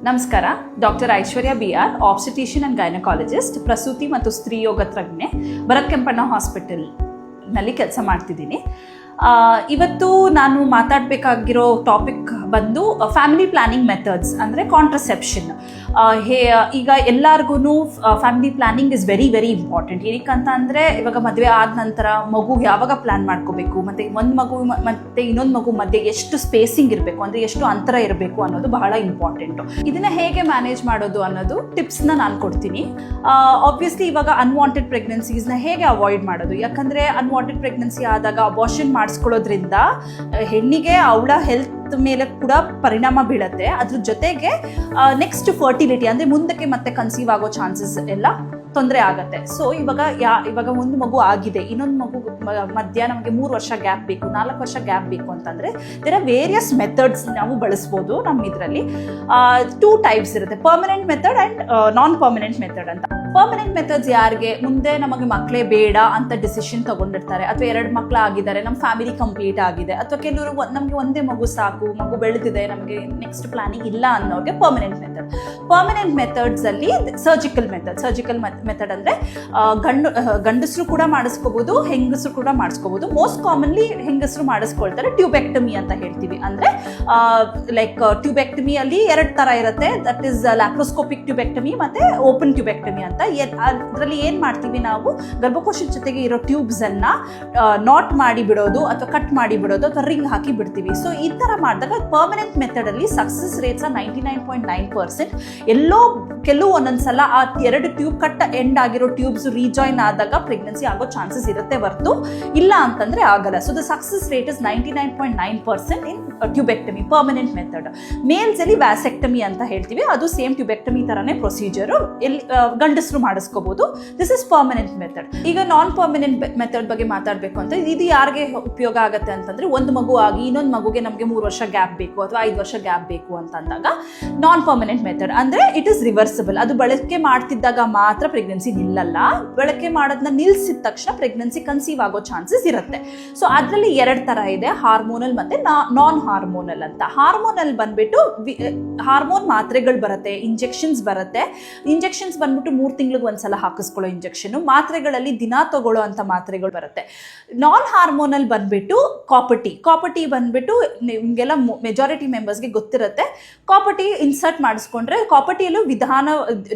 ನಮಸ್ಕಾರ, doctor Aishwarya BR, obstetrician and gynaecologist, ಪ್ರಸೂತಿ ಮತ್ತು ಸ್ತ್ರೀಯೋಗ ತಜ್ಞೆ, ಭರತ್ ಕೆಂಪಣ್ಣ ಹಾಸ್ಪಿಟಲ್ನಲ್ಲಿ ಕೆಲಸ ಮಾಡ್ತಿದ್ದೀನಿ. ಇವತ್ತು ನಾನು ಮಾತಾಡಬೇಕಾಗಿರೋ ಟಾಪಿಕ್ ಬಂದು ಫ್ಯಾಮಿಲಿ ಪ್ಲಾನಿಂಗ್ ಮೆಥಡ್ಸ್, ಅಂದರೆ ಕಾಂಟ್ರಸೆಪ್ಷನ್. ಈಗ ಎಲ್ಲರಿಗೂ family planning is very very important. ಏನಕ್ಕಂತ ಅಂದರೆ ಇವಾಗ ಮದುವೆ ಆದ ನಂತರ ಮಗು ಯಾವಾಗ ಪ್ಲ್ಯಾನ್ ಮಾಡ್ಕೋಬೇಕು, ಮತ್ತು ಒಂದು ಮಗು ಮತ್ತು ಇನ್ನೊಂದು ಮಗು ಮಧ್ಯೆ ಎಷ್ಟು ಸ್ಪೇಸಿಂಗ್ ಇರಬೇಕು, ಅಂದರೆ ಎಷ್ಟು ಅಂತರ ಇರಬೇಕು ಅನ್ನೋದು ಬಹಳ ಇಂಪಾರ್ಟೆಂಟು. ಇದನ್ನು ಹೇಗೆ ಮ್ಯಾನೇಜ್ ಮಾಡೋದು ಅನ್ನೋದು ಟಿಪ್ಸ್ನ ನಾನು ಕೊಡ್ತೀನಿ. ಆಬ್ವಿಯಸ್ಲಿ ಇವಾಗ ಅನ್ವಾಂಟೆಡ್ ಪ್ರೆಗ್ನೆನ್ಸೀಸ್ನ ಹೇಗೆ ಅವಾಯ್ಡ್ ಮಾಡೋದು, ಯಾಕಂದರೆ ಅನ್ವಾಂಟೆಡ್ ಪ್ರೆಗ್ನೆನ್ಸಿ ಆದಾಗ ಅಬಾರ್ಷನ್ ಮಾಡಿಸ್ಕೊಳ್ಳೋದ್ರಿಂದ ಹೆಣ್ಣಿಗೆ ಅವಳ ಹೆಲ್ತ್ ಮೇಲೆ ಕೂಡ ಪರಿಣಾಮ ಬೀಳುತ್ತೆ. ಅದ್ರ ಜೊತೆಗೆ ನೆಕ್ಸ್ಟ್ ಫರ್ಟಿಲಿಟಿ, ಅಂದರೆ ಮುಂದಕ್ಕೆ ಮತ್ತೆ ಕನ್ಸೀವ್ ಆಗೋ ಚಾನ್ಸಸ್ ಎಲ್ಲ ತೊಂದರೆ ಆಗುತ್ತೆ. ಸೊ ಇವಾಗ ಒಂದು ಮಗು ಆಗಿದೆ, ಇನ್ನೊಂದು ಮಗು ಮಧ್ಯ ನಮಗೆ 3 ವರ್ಷ ಗ್ಯಾಪ್ ಬೇಕು, 4 ವರ್ಷ ಗ್ಯಾಪ್ ಬೇಕು ಅಂತಂದರೆ ದೇರ್ ಆರ್ ವೇರಿಯಸ್ ಮೆಥಡ್ಸ್ ನಾವು ಬಳಸ್ಬೋದು. ನಮ್ಮ ಇದರಲ್ಲಿ 2 ಟೈಪ್ಸ್ ಇರುತ್ತೆ, permanent method and non permanent method ಅಂತ. ಪರ್ಮನೆಂಟ್ ಮೆಥಡ್ಸ್ ಯಾರಿಗೆ ಮುಂದೆ ನಮಗೆ ಮಕ್ಕಳೇ ಬೇಡ ಅಂತ ಡಿಸಿಷನ್ ತಗೊಂಡಿರ್ತಾರೆ, ಅಥವಾ 2 ಮಕ್ಕಳು ಆಗಿದ್ದಾರೆ, ನಮ್ಮ ಫ್ಯಾಮಿಲಿ ಕಂಪ್ಲೀಟ್ ಆಗಿದೆ, ಅಥವಾ ಕೆಲವರು ನಮಗೆ ಒಂದೇ ಮಗು ಸಾಕು, ಮಗು ಬೆಳೆದಿದೆ, ನಮಗೆ ನೆಕ್ಸ್ಟ್ ಪ್ಲಾನಿಂಗ್ ಇಲ್ಲ ಅನ್ನೋರಿಗೆ ಪರ್ಮನೆಂಟ್ ಮೆಥಡ್. ಪರ್ಮನೆಂಟ್ ಮೆಥಡ್ಸಲ್ಲಿ ಸರ್ಜಿಕಲ್ ಮೆಥಡ್ ಅಂದರೆ ಗಂಡಸರು ಕೂಡ ಮಾಡಿಸ್ಕೋಬೋದು, ಹೆಂಗಸರು ಕೂಡ ಮಾಡಿಸ್ಕೋಬೋದು. ಮೋಸ್ಟ್ ಕಾಮನ್ಲಿ ಹೆಂಗಸರು ಮಾಡಿಸ್ಕೊಳ್ತಾರೆ. ಟ್ಯೂಬೆಕ್ಟಮಿ ಅಂತ ಹೇಳ್ತೀವಿ. ಅಂದರೆ ಲೈಕ್ ಟ್ಯೂಬೆಕ್ಟಮಿಯಲ್ಲಿ 2 ಥರ ಇರುತ್ತೆ. ದಟ್ ಈಸ್ ಲ್ಯಾಪ್ರೋಸ್ಕೋಪಿಕ್ ಟ್ಯೂಬೆಕ್ಟಮಿ ಮತ್ತು ಓಪನ್ ಟ್ಯೂಬೆಕ್ಟಮಿ ಅಂತ. ಅದರಲ್ಲಿ ಏನು ಮಾಡ್ತೀವಿ ನಾವು, ಗರ್ಭಕೋಶದ ಜೊತೆಗೆ ಇರೋ ಟ್ಯೂಬ್ಸನ್ನು ನಾಟ್ ಮಾಡಿ ಬಿಡೋದು, ಅಥವಾ ಕಟ್ ಮಾಡಿ ಬಿಡೋದು, ಅಥವಾ ರಿಂಗ್ ಹಾಕಿ ಬಿಡ್ತೀವಿ. ಸೊ ಈ ಥರ ಮಾಡಿದಾಗ ಪರ್ಮನೆಂಟ್ ಮೆಥಡಲ್ಲಿ ಸಕ್ಸಸ್ ರೇಟ್ಸ್ 99.9%. ಎಲ್ಲೋ ಕೆಲವು ಒಂದೊಂದ್ಸಲ ಆ 2 ಟ್ಯೂಬ್ ಕಟ್ ಎಂಡ್ ಆಗಿರೋ ಟ್ಯೂಬ್ಸ್ ರೀಜಾಯಿನ್ ಆದಾಗ ಪ್ರೆಗ್ನೆನ್ಸಿ ಆಗೋ ಚಾನ್ಸಸ್ ಇರುತ್ತೆ ಹೊರತು ಇಲ್ಲ ಅಂತಂದರೆ ಆಗಲ್ಲ. So the success rate is 99.9% in tubectomy, permanent method. ಮೇಲ್ಸಲ್ಲಿ ವ್ಯಾಸೆಕ್ಟಮಿ ಅಂತ ಹೇಳ್ತೀವಿ, ಅದು ಸೇಮ್ ಟ್ಯೂಬೆಕ್ಟಮಿ ಥರನೇ ಪ್ರೊಸೀಜರು, ಗಂಡಸರು ಮಾಡಿಸ್ಕೋಬೋದು. This is permanent method. ಈಗ ನಾನ್ ಪರ್ಮನೆಂಟ್ ಮೆಥಡ್ ಬಗ್ಗೆ ಮಾತಾಡಬೇಕು ಅಂತ, ಇದು ಯಾರಿಗೆ ಉಪಯೋಗ ಆಗುತ್ತೆ ಅಂತಂದರೆ, ಒಂದು ಮಗು ಆಗಿ ಇನ್ನೊಂದು ಮಗುಗೆ ನಮಗೆ 3 ವರ್ಷ ಗ್ಯಾಪ್ ಬೇಕು ಅಥವಾ 5 ವರ್ಷ ಗ್ಯಾಪ್ ಬೇಕು ಅಂತಂದಾಗ ನಾನ್ ಪರ್ಮನೆಂಟ್ ಮೆಥಡ್ ಅಂದರೆ ಇಟ್ ಇಸ್ ರಿವರ್ಸಿಬಲ್. ಅದು ಬಳಕೆ ಮಾಡ್ತಿದ್ದಾಗ ಮಾತ್ರ ಪ್ರೆಗ್ನೆನ್ಸಿ ನಿಲ್ಲಲ್ಲ, ಬಳಕೆ ಮಾಡೋದನ್ನ ನಿಲ್ಲಿಸಿದ ತಕ್ಷಣ ಪ್ರೆಗ್ನೆನ್ಸಿ ಕನ್ಸೀವ್ ಆಗೋ ಚಾನ್ಸಸ್ ಇರುತ್ತೆ. ಸೊ ಅದರಲ್ಲಿ 2 ಥರ ಇದೆ, ಹಾರ್ಮೋನಲ್ ಮತ್ತು ನಾನ್ ಹಾರ್ಮೋನಲ್ ಅಂತ. ಹಾರ್ಮೋನಲ್ ಬಂದ್ಬಿಟ್ಟು ಹಾರ್ಮೋನ್ ಮಾತ್ರೆಗಳು ಬರುತ್ತೆ, ಇಂಜೆಕ್ಷನ್ಸ್ ಬರುತ್ತೆ. ಇಂಜೆಕ್ಷನ್ಸ್ ಬಂದ್ಬಿಟ್ಟು 3 ತಿಂಗಳಿಗೆ ಒಂದ್ಸಲ ಹಾಕಿಸ್ಕೊಳ್ಳೋ ಇಂಜೆಕ್ಷನ್, ಮಾತ್ರೆಗಳಲ್ಲಿ ದಿನ ತಗೊಳ್ಳೋ ಅಂತ ಮಾತ್ರೆಗಳು ಬರುತ್ತೆ. ನಾನ್ ಹಾರ್ಮೋನಲ್ ಬಂದ್ಬಿಟ್ಟು ಕಾಪಟಿ ಬಂದ್ಬಿಟ್ಟು ನಿಮಗೆಲ್ಲ ಮೆಜಾರಿಟಿ ಮೆಂಬರ್ಸ್ಗೆ ಗೊತ್ತಿರುತ್ತೆ. ಕಾಪಟಿ ಇನ್ಸರ್ಟ್ ಮಾಡಿಸ್ಕೊಂಡ್ರೆ, ಕಾಪಟಿಯಲ್ಲೂ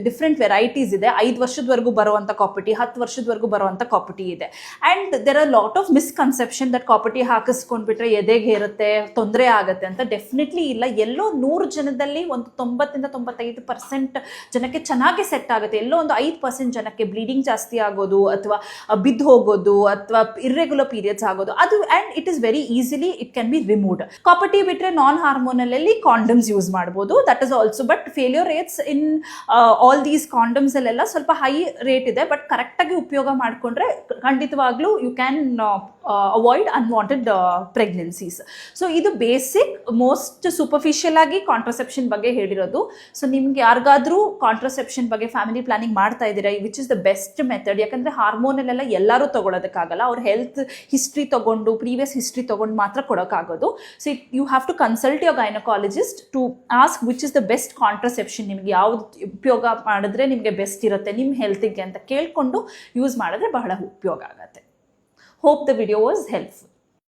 ಡಿಫ್ರೆಂಟ್ ವೆರೈಟೀಸ್ ಇದೆ. 5 ವರ್ಷದವರೆಗೂ ಬರುವಂಥ ಕಾಪಟಿ, 10 ವರ್ಷದವರೆಗೂ ಬರುವಂಥ ಕಾಪಟಿ ಇದೆ. And there are lot of misconception that copper T ಹಾಕಿಸ್ಕೊಂಡ್ಬಿಟ್ರೆ ಎದೆಗೆ ಇರುತ್ತೆ, ತೊಂದರೆ ಆಗುತ್ತೆ ಅಂತ. ಡೆಫಿನೆಟ್ಲಿ ಇಲ್ಲ. ಎಲ್ಲೋ 100 ಜನದಲ್ಲಿ ಒಂದು 90-95% ಜನಕ್ಕೆ ಚೆನ್ನಾಗಿ ಸೆಟ್ ಆಗುತ್ತೆ. ಎಲ್ಲೋ ಒಂದು 5% ಜನಕ್ಕೆ ಬ್ಲೀಡಿಂಗ್ ಜಾಸ್ತಿ ಆಗೋದು, ಅಥವಾ ಬಿದ್ದು ಹೋಗೋದು, ಅಥವಾ ಇರ್ರೆಗ್ಯುಲರ್ ಪೀರಿಯಡ್ಸ್ ಆಗೋದು, ಅದು and it is very easily it can be removed. Copper T ಬಿಟ್ಟರೆ ನಾನ್ ಹಾರ್ಮೋನಲಲ್ಲಿ ಕಾಂಡಮ್ಸ್ ಯೂಸ್ ಮಾಡ್ಬೋದು. That is also, but failure rates in all these condoms ಅಲ್ಲೆಲ್ಲ ಸ್ವಲ್ಪ ಹೈ ರೇಟ್ ಇದೆ. ಬಟ್ ಕರೆಕ್ಟಾಗಿ ಉಪಯೋಗ ಮಾಡಿಕೊಂಡ್ರೆ ಖಂಡಿತವಾಗ್ಲೂ you can avoid unwanted pregnancies. So ಇದು ಬೇಸಿಕ್, ಮೋಸ್ಟ್ ಸೂಪರ್ಫಿಷಿಯಲ್ ಆಗಿ ಕಾಂಟ್ರಸೆಪ್ಷನ್ ಬಗ್ಗೆ ಹೇಳಿರೋದು. ಸೊ ನಿಮ್ಗೆ ಯಾರಿಗಾದ್ರೂ ಕಾಂಟ್ರಸೆಪ್ಷನ್ ಬಗ್ಗೆ ಫ್ಯಾಮಿಲಿ ಪ್ಲಾನಿಂಗ್ ಮಾಡ್ತಾ ಇದ್ದೀರಾ, which is the best method. ಯಾಕಂದರೆ ಹಾರ್ಮೋನಲ್ಲೆಲ್ಲ ಎಲ್ಲರೂ ತೊಗೊಳೋದಕ್ಕಾಗಲ್ಲ. ಅವ್ರ ಹೆಲ್ತ್ ಹಿಸ್ಟ್ರಿ ತೊಗೊಂಡು, ಪ್ರೀವಿಯಸ್ ಹಿಸ್ಟ್ರಿ ತೊಗೊಂಡು ಮಾತ್ರ ಕೊಡೋಕ್ಕಾಗೋದು. So you have to consult your gynaecologist to ask which is the best contraception, ನಿಮಗೆ ಯಾವ್ದು ಉಪಯೋಗ ಮಾಡಿದ್ರೆ ನಿಮಗೆ ಬೆಸ್ಟ್ ಇರುತ್ತೆ ನಿಮ್ಮ ಹೆಲ್ತಿಗೆ ಅಂತ ಕೇಳಿಕೊಂಡು ಯೂಸ್ ಮಾಡಿದ್ರೆ ಬಹಳ ಉಪಯೋಗ ಆಗುತ್ತೆ. Hope the video was helpful.